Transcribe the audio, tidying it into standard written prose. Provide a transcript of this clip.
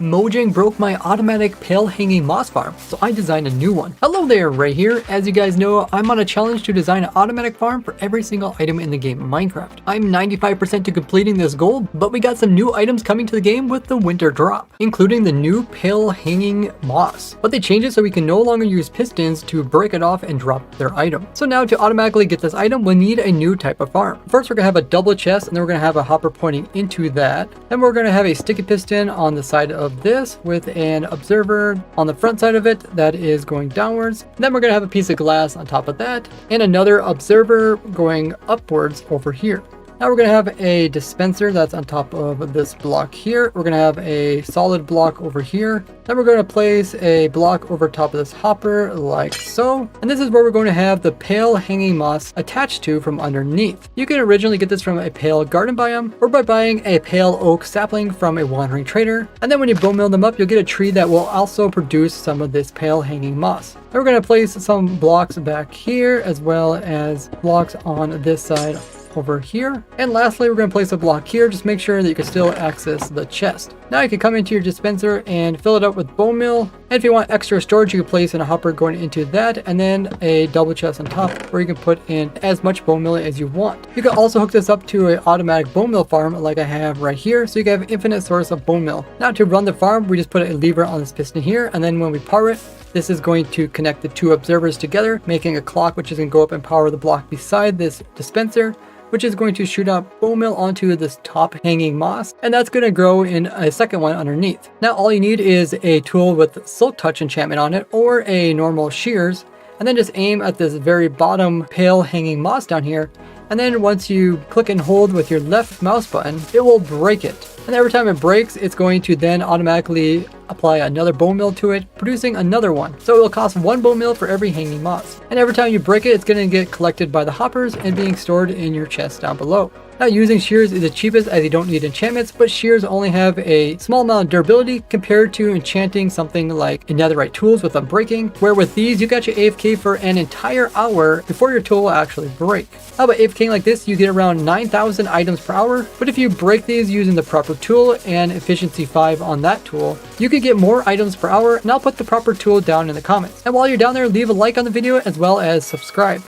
Mojang broke my automatic pale hanging moss farm, so I designed a new one. Hello there, Ray here. As you guys know, I'm on a challenge to design an automatic farm for every single item in the game Minecraft. I'm 95% to completing this goal, but we got some new items coming to the game with the winter drop, including the new pale hanging moss. But they changed it so we can no longer use pistons to break it off and drop their item. So now to automatically get this item, we'll need a new type of farm. First, we're gonna have a double chest, and then we're gonna have a hopper pointing into that. Then we're gonna have a sticky piston on the side of this with an observer on the front side of it that is going downwards. And then we're gonna have a piece of glass on top of that and another observer going upwards over here. Now we're going to have a dispenser that's on top of this block here. We're going to have a solid block over here. Then we're going to place a block over top of this hopper like so. And this is where we're going to have the pale hanging moss attached to from underneath. You can originally get this from a pale garden biome or by buying a pale oak sapling from a wandering trader. And then when you bone mill them up, you'll get a tree that will also produce some of this pale hanging moss. Then we're going to place some blocks back here as well as blocks on this side over here. And lastly, we're going to place a block here. Just make sure that you can still access the chest. Now you can come into your dispenser and fill it up with bone meal. And if you want extra storage, you can place in a hopper going into that, and then a double chest on top where you can put in as much bone meal as you want. You can also hook this up to an automatic bone meal farm like I have right here, so you can have infinite source of bone meal. Now to run the farm, we just put a lever on this piston here, and then when we power it, this is going to connect the two observers together, making a clock which is going to go up and power the block beside this dispenser, which is going to shoot out bone meal onto this top hanging moss, and that's going to grow in a second one underneath. Now all you need is a tool with silk touch enchantment on it or a normal shears, and then just aim at this very bottom pale hanging moss down here, and then once you click and hold with your left mouse button, it will break it. And every time it breaks, it's going to then automatically apply another bone meal to it, producing another one. So it will cost one bone meal for every hanging moss. And every time you break it, it's going to get collected by the hoppers and being stored in your chest down below. Now using shears is the cheapest as you don't need enchantments, but shears only have a small amount of durability compared to enchanting something like netherite tools with unbreaking, where with these you got your AFK for an entire hour before your tool will actually break. Now by AFKing like this, you get around 9,000 items per hour, but if you break these using the proper tool and efficiency 5 on that tool, you could get more items per hour, and I'll put the proper tool down in the comments. And while you're down there, leave a like on the video as well as subscribe.